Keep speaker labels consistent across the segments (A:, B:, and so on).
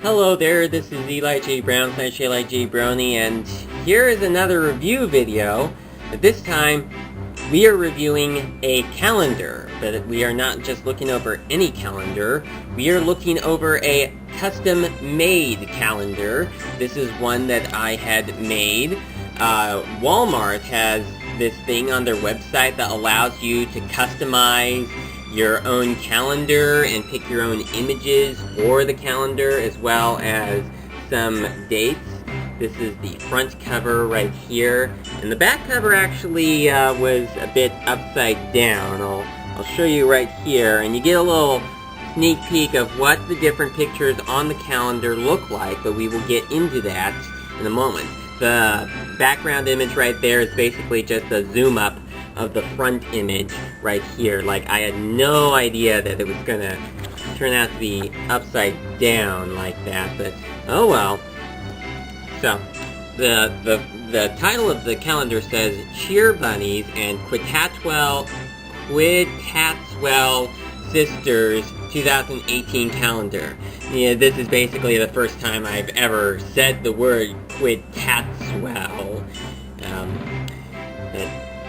A: Hello there, this is Eli J. Brown / Eli J. Brony, and here is another review video. But this time, we are reviewing a calendar, but we are not just looking over any calendar. We are looking over a custom-made calendar. This is one that I had made. Walmart has this thing on their website that allows you to customize your own calendar and pick your own images for the calendar, as well as some dates. This is the front cover right here, and the back cover actually was a bit upside down. I'll show you right here, and you get a little sneak peek of what the different pictures on the calendar look like, but we will get into that in a moment. The background image right there is basically just a zoom up of the front image right here. Like, I had no idea that it was gonna turn out to be upside down like that, but oh well. So, the title of the calendar says Cheer Bunnies and Qittaswell Sisters 2018 calendar. Yeah, this is basically the first time I've ever said the word Qittaswell. But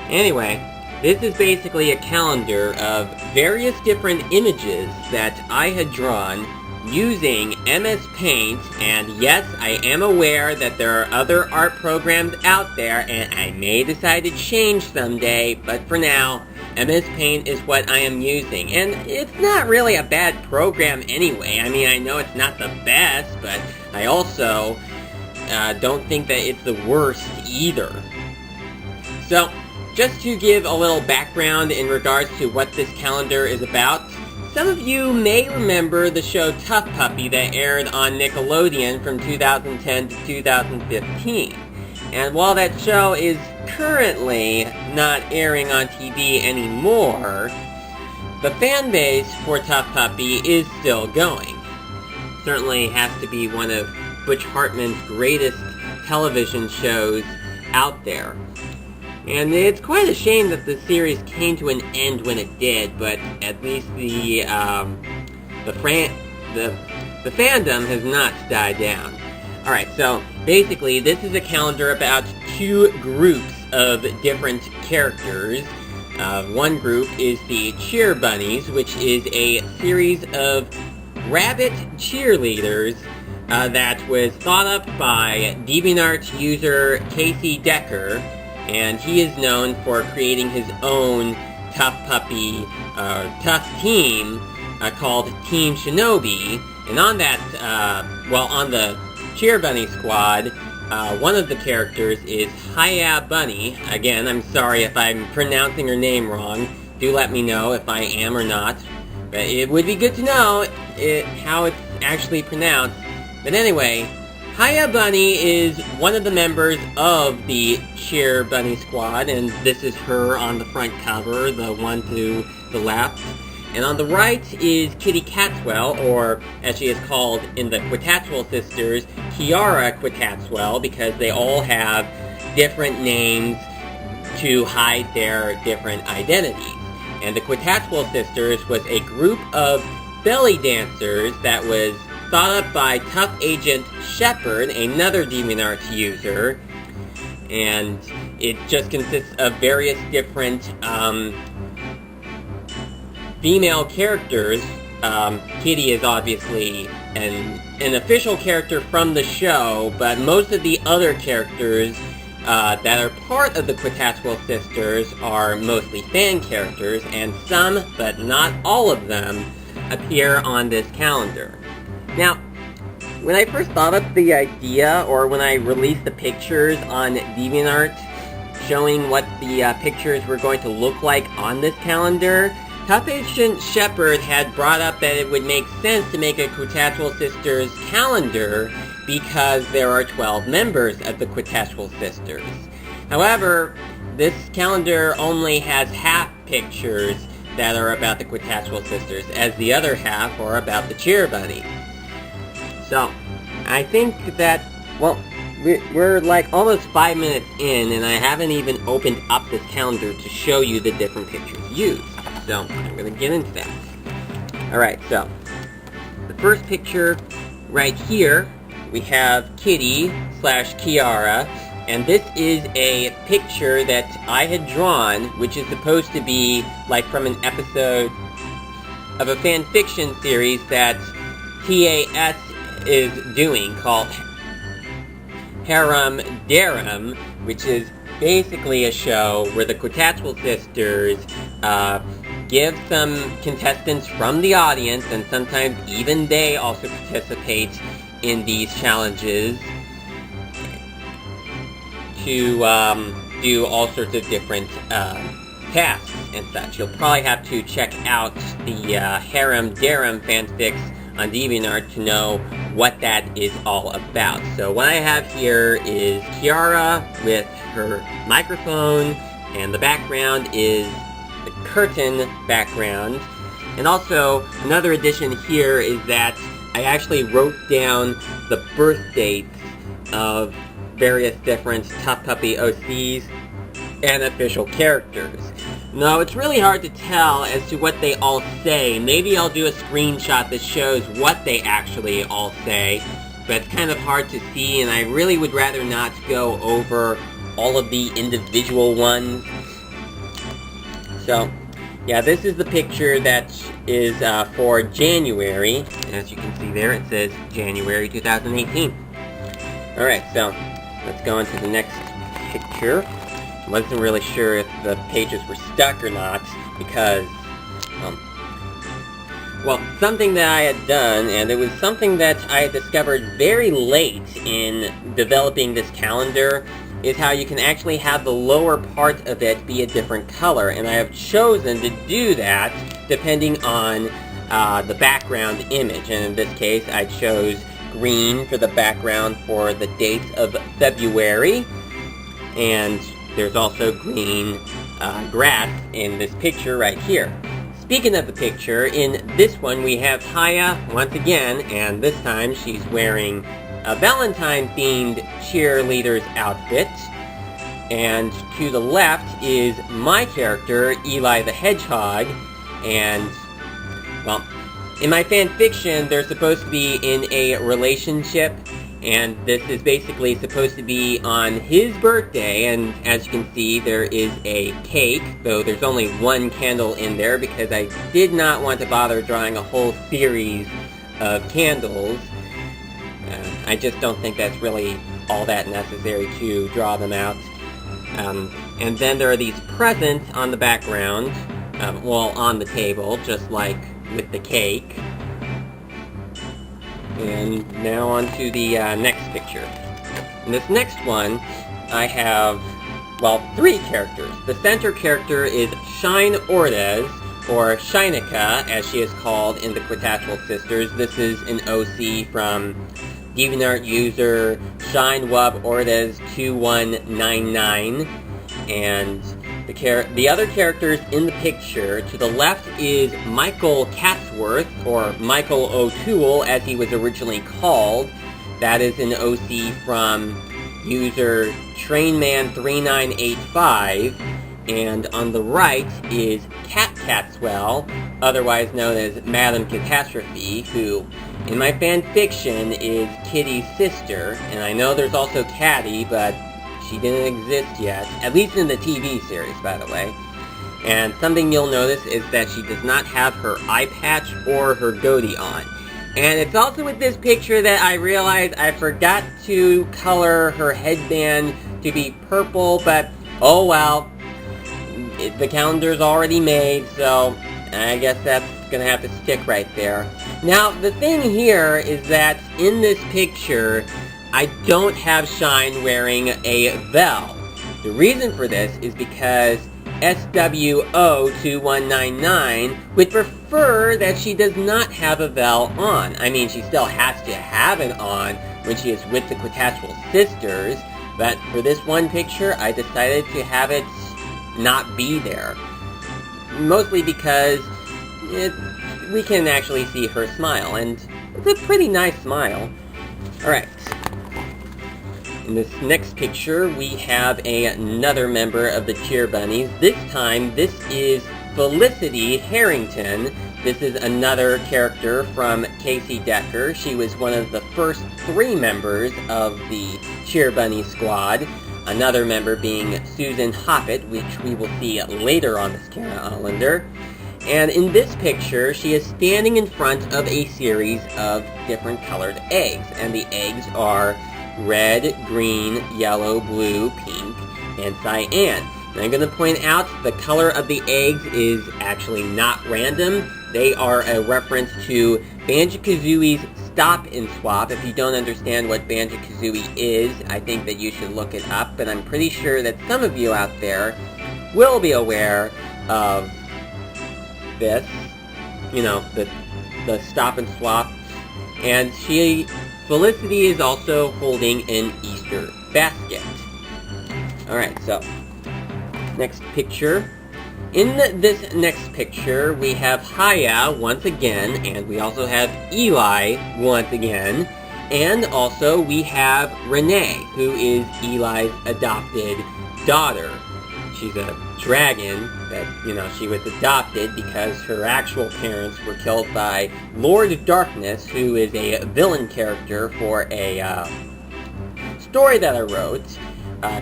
A: anyway, this is basically a calendar of various different images that I had drawn using MS Paint, and yes, I am aware that there are other art programs out there, and I may decide to change someday, but for now, MS Paint is what I am using. And it's not really a bad program anyway. I mean, I know it's not the best, but I also don't think that it's the worst either. So, just to give a little background in regards to what this calendar is about, some of you may remember the show TUFF that aired on Nickelodeon from 2010 to 2015. And while that show is currently not airing on TV anymore, the fan base for TUFF is still going. Certainly has to be one of Butch Hartman's greatest television shows out there. And it's quite a shame that the series came to an end when it did, but at least the fandom has not died down. Alright, so basically this is a calendar about two groups of different characters. One group is the Cheer Bunnies, which is a series of rabbit cheerleaders that was thought up by DeviantArt user CaseyDecker, and he is known for creating his own TUFF team called Team Shinobi. And on that, on the Cheer Bunny squad, one of the characters is Hiya Bunny. Again, I'm sorry if I'm pronouncing her name wrong. Do let me know if I am or not. But it would be good to know how it's actually pronounced. But anyway, Hiya Bunny is one of the members of the Cheer Bunny squad, and this is her on the front cover, the one to the left. And on the right is Tats-well, or as she is called in the Qittaswell sisters, Qittaswell, because they all have different names to hide their different identities. And the Qittaswell sisters was a group of belly dancers that was thought up by TUFFAgentShepherd, another DeviantArt user, and it just consists of various different female characters. Kitty is obviously an official character from the show, but most of the other characters that are part of the Qittaswell sisters are mostly fan characters, and some, but not all of them, appear on this calendar. Now, when I first thought up the idea, or when I released the pictures on DeviantArt, showing what the pictures were going to look like on this calendar, TUFFAgentShepherd had brought up that it would make sense to make a Qittaswell Sisters calendar because there are 12 members of the Qittaswell Sisters. However, this calendar only has half pictures that are about the Qittaswell Sisters, as the other half are about the Cheer Bunnies. So, I think that, well, we're like almost 5 minutes in, and I haven't even opened up this calendar to show you the different pictures used. So, I'm going to get into that. Alright, so, the first picture right here, we have Kitty/Kiara, and this is a picture that I had drawn, which is supposed to be like from an episode of a fan fiction series that TAS is doing called Harem Darem, which is basically a show where the Qui-tats-well sisters give some contestants from the audience, and sometimes even they also participate in these challenges, to do all sorts of different tasks and such. You'll probably have to check out the Harem Darem fanfics on DeviantArt to know what that is all about. So what I have here is Kiara with her microphone, and the background is the curtain background. And also, another addition here is that I actually wrote down the birth dates of various different Tuff Puppy OCs and official characters. Now, it's really hard to tell as to what they all say. Maybe I'll do a screenshot that shows what they actually all say, but it's kind of hard to see, and I really would rather not go over all of the individual ones. So, yeah, this is the picture that is for January. As you can see there, it says January 2018. Alright, so let's go into the next picture. I wasn't really sure if the pages were stuck or not, because, well, something that I had done, and it was something that I had discovered very late in developing this calendar, is how you can actually have the lower part of it be a different color, and I have chosen to do that depending on the background image, and in this case I chose green for the background for the dates of February, and there's also green grass in this picture right here. Speaking of the picture, in this one we have Haya once again, and this time she's wearing a Valentine-themed cheerleader's outfit. And to the left is my character, Eli the Hedgehog, and, well, in my fan fiction, they're supposed to be in a relationship, and this is basically supposed to be on his birthday, and as you can see, there is a cake, though there's only one candle in there because I did not want to bother drawing a whole series of candles. I just don't think that's really all that necessary to draw them out. And then there are these presents on the background, well, on the table, just like with the cake. And now on to the next picture. In this next one, I have, well, 3 characters. The center character is Shine Ordez, or Shinika, as she is called in the Qui-tats-well sisters. This is an OC from DeviantArt user ShineWubOrdez2199, and the other characters in the picture, to the left is Michael Catsworth, or Michael O'Toole as he was originally called. That is an OC from user TrainMan3985, and on the right is Qittaswell, otherwise known as Madam Catastrophe, who in my fan fiction is Kitty's sister, and I know there's also Catty, but she didn't exist yet, at least in the TV series, by the way. And something you'll notice is that she does not have her eye patch or her goatee on. And it's also with this picture that I realized I forgot to color her headband to be purple, but oh well, the calendar's already made, so I guess that's gonna have to stick right there. Now, the thing here is that in this picture, I don't have Shine wearing a Vel. The reason for this is because SWO2199 would prefer that she does not have a Vel on. I mean, she still has to have it on when she is with the Qui-tats-well sisters, but for this one picture, I decided to have it not be there. Mostly because we can actually see her smile, and it's a pretty nice smile. Alright. In this next picture, we have another member of the Cheer Bunnies. This time, this is Felicity Harrington, This is another character from CaseyDecker. She was one of the first 3 members of the Cheer Bunny squad. Another member being Susan Hoppet, which we will see later on this calendar. And in this picture, she is standing in front of a series of different colored eggs. And the eggs are red, green, yellow, blue, pink, and cyan. And I'm going to point out the color of the eggs is actually not random. They are a reference to Banjo-Kazooie's Stop and Swap. If you don't understand what Banjo-Kazooie is, I think that you should look it up. But I'm pretty sure that some of you out there will be aware of this. You know, the Stop and Swap. And Felicity is also holding an Easter basket. Alright, so next picture. In this next picture, we have Haya once again, and we also have Eli once again, and also we have Renee, who is Eli's adopted daughter. She's a dragon that, she was adopted because her actual parents were killed by Lord of Darkness, who is a villain character for a story that I wrote.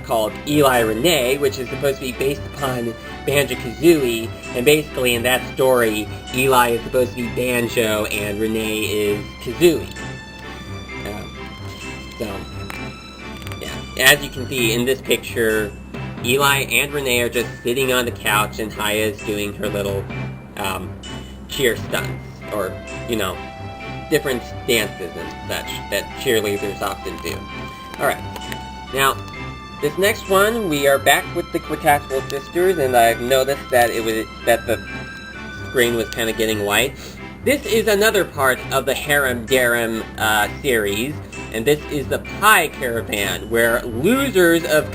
A: Called Eli Renee, which is supposed to be based upon Banjo-Kazooie, and basically in that story, Eli is supposed to be Banjo and Renee is Kazooie. As you can see in this picture, Eli and Renee are just sitting on the couch, and Haya is doing her little cheer stunts, or, different dances and such that cheerleaders often do. Alright, now, this next one, we are back with the Qittaswell sisters, and I've noticed that the screen was kind of getting white. This is another part of the Harem Darum series, and this is the Pie Caravan, where losers of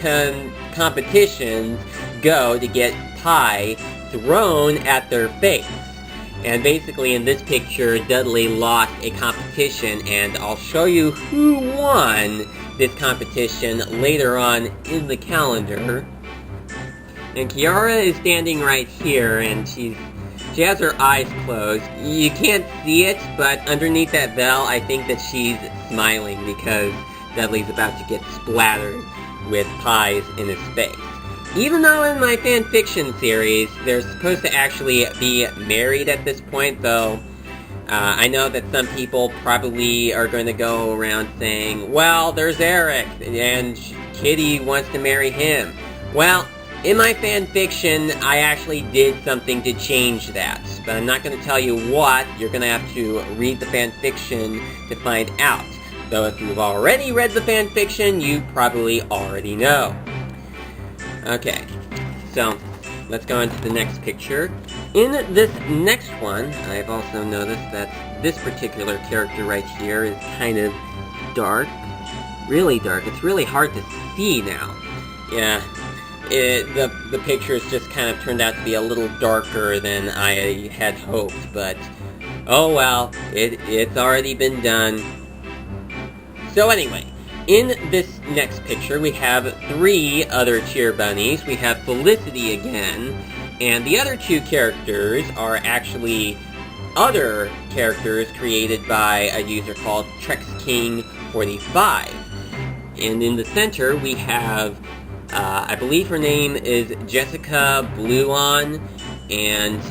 A: competitions go to get pie thrown at their face. And basically in this picture, Dudley lost a competition, and I'll show you who won this competition later on in the calendar. And Kiara is standing right here, and she has her eyes closed. You can't see it, but underneath that veil, I think that she's smiling because Dudley's about to get splattered with pies in his face. Even though in my fanfiction series, they're supposed to actually be married at this point, though, I know that some people probably are going to go around saying, well, there's Eric, and Kitty wants to marry him. Well, in my fanfiction, I actually did something to change that, but I'm not going to tell you what. You're going to have to read the fanfiction to find out. Though if you've already read the fanfiction, you probably already know. Okay, so let's go on to the next picture. In this next one, I've also noticed that this particular character right here is kind of dark. Really dark. It's really hard to see now. Yeah, the picture has just kind of turned out to be a little darker than I had hoped, but oh well, it's already been done. So anyway, in this next picture, we have 3 other cheer bunnies. We have Felicity again, and the other 2 characters are actually other characters created by a user called TrexKing45. And in the center, we have, I believe her name is Jessica Bluon, and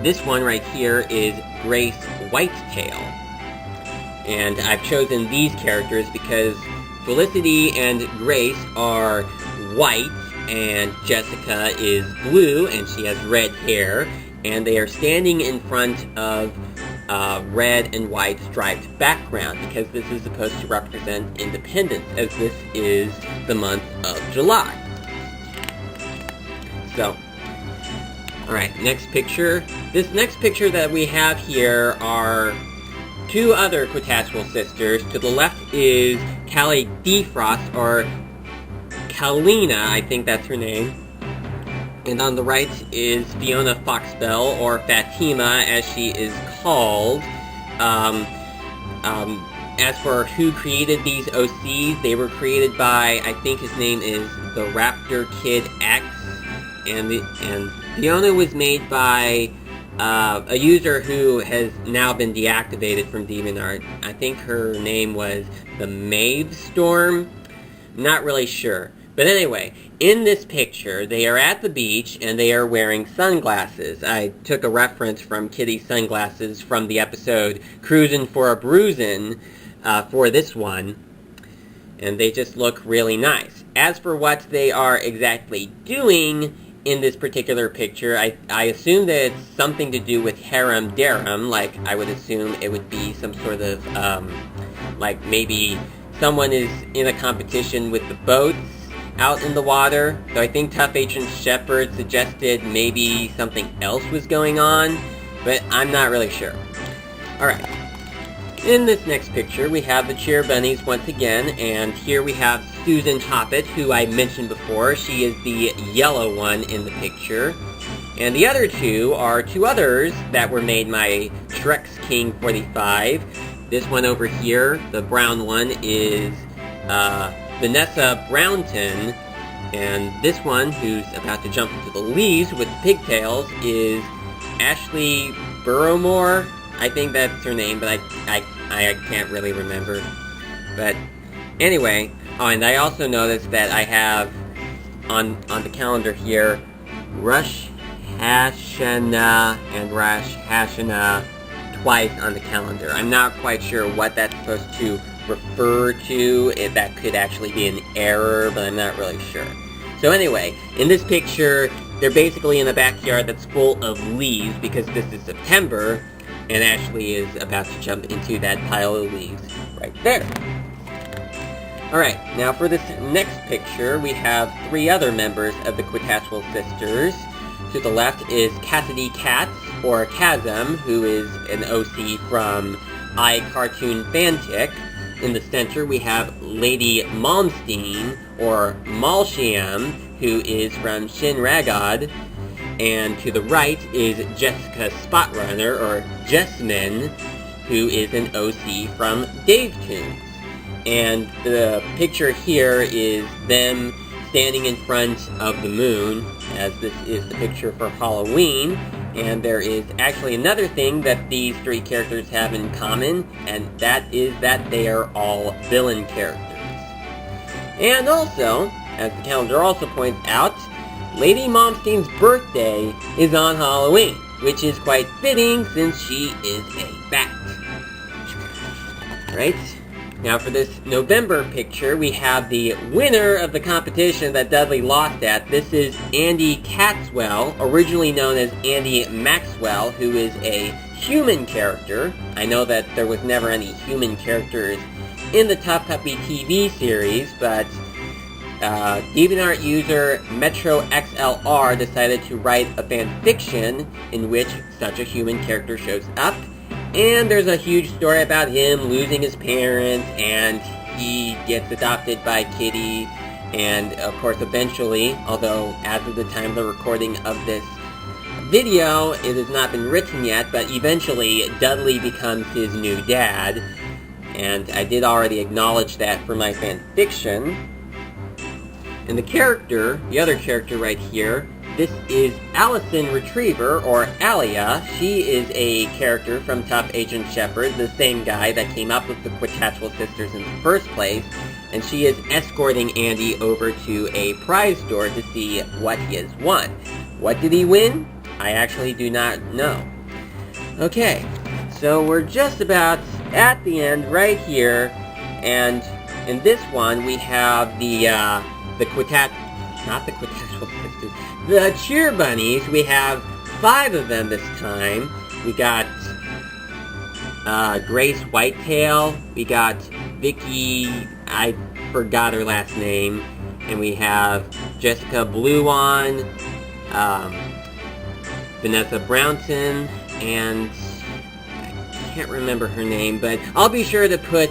A: this one right here is Grace Whitetail. And I've chosen these characters because Felicity and Grace are white, and Jessica is blue, and she has red hair, and they are standing in front of red and white striped background, because this is supposed to represent independence, as this is the month of July. So, alright, next picture. This next picture that we have here are 2 other Qittaswell sisters. To the left is Callie Defrost, or Kalina, I think that's her name. And on the right is Fiona Foxbell, or Fatima, as she is called. As for who created these OCs, they were created by, I think his name is TheRaptorKidX, and Fiona was made by a user who has now been deactivated from DeviantArt. I think her name was TheMauvestorm. I'm not really sure. But anyway, in this picture, they are at the beach and they are wearing sunglasses. I took a reference from Kitty's sunglasses from the episode Cruisin' for a Bruisin' for this one. And they just look really nice. As for what they are exactly doing in this particular picture, I assume that it's something to do with harem darum. Like, I would assume it would be some sort of, like maybe someone is in a competition with the boats out in the water. So I think TUFFAgentShepherd suggested maybe something else was going on, but I'm not really sure. Alright. In this next picture, we have the cheer bunnies once again, and here we have Susan Hoppet, who I mentioned before. She is the yellow one in the picture. And the other two are two others that were made by Shrek's King 45. This one over here, the brown one, is Vanessa Brownton, and this one, who's about to jump into the leaves with the pigtails, is Ashley Burrowmore. I think that's her name, but I can't really remember. But anyway, oh, and I also noticed that I have on the calendar here Rosh Hashanah and Rosh Hashanah twice on the calendar. I'm not quite sure what that's supposed to refer to, if that could actually be an error, but I'm not really sure. So anyway, in this picture, they're basically in a backyard that's full of leaves because this is September, and Ashley is about to jump into that pile of leaves right there. Alright, now for this next picture, we have three other members of the Qittaswell sisters. To the left is Cassidy Katz, or Chasm, who is an OC from Icartoonfantic. In the center, we have Lady Malmsteen, or Malshiam, who is from Shinragod. And to the right is Jessica Spotrunner, or Jessamine, who is an OC from Davetoons. And the picture here is them standing in front of the moon, as this is the picture for Halloween. And there is actually another thing that these three characters have in common, and that is that they are all villain characters. And also, as the calendar also points out, Lady Malmsteen's birthday is on Halloween, which is quite fitting since she is a bat. Right? Now for this November picture, we have the winner of the competition that Dudley lost at. This is Andy Cat-well, originally known as Andy Maxwell, who is a human character. I know that there was never any human characters in the Tough Puppy TV series, but DeviantArt user MetroXLR decided to write a fanfiction in which such a human character shows up. And there's a huge story about him losing his parents, and he gets adopted by Kitty, and of course eventually, although as of the time of the recording of this video, it has not been written yet, but eventually Dudley becomes his new dad, and I did already acknowledge that for my fanfiction. And the character, the other character right here, this is Allison Retriever, or Alia. She is a character from TUFFAgentShepherd, the same guy that came up with the Qittaswell sisters in the first place, and she is escorting Andy over to a prize store to see what he has won. What did he win? I actually do not know. Okay, so we're just about at the end right here, and in this one we have the cheer bunnies. We have 5 of them this time. We got Grace Whitetail, we got Vicky, I forgot her last name, and we have Jessica Bluon, Vanessa Brownton, and I can't remember her name, but I'll be sure to put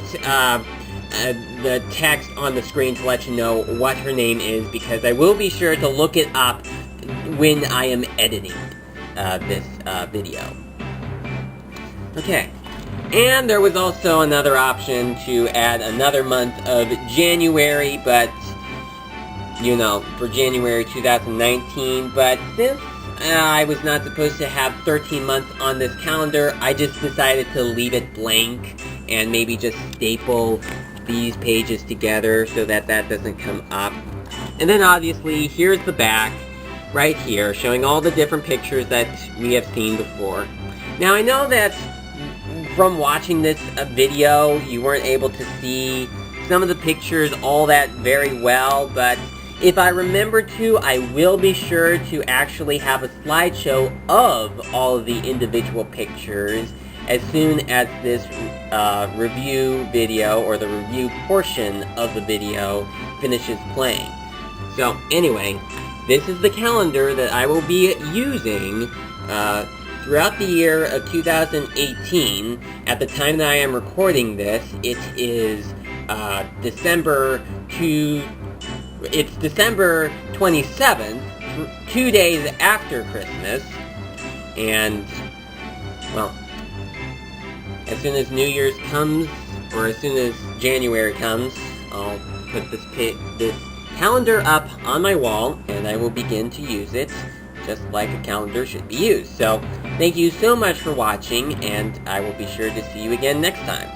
A: the text on the screen to let you know what her name is, because I will be sure to look it up when I am editing this video. Okay, and there was also another option to add another month of January, but, you know, for January 2019, but since I was not supposed to have 13 months on this calendar. I just decided to leave it blank and maybe just staple these pages together so that that doesn't come up. And then obviously, here's the back, right here, showing all the different pictures that we have seen before. Now, I know that from watching this video, you weren't able to see some of the pictures all that very well, but if I remember to, I will be sure to actually have a slideshow of all of the individual pictures as soon as this review video, or the review portion of the video, finishes playing. So anyway, this is the calendar that I will be using throughout the year of 2018. At the time that I am recording this, it is December 27th, 2 days after Christmas, and, well, as soon as New Year's comes, or as soon as January comes, I'll put this calendar up on my wall, and I will begin to use it just like a calendar should be used. So, thank you so much for watching, and I will be sure to see you again next time.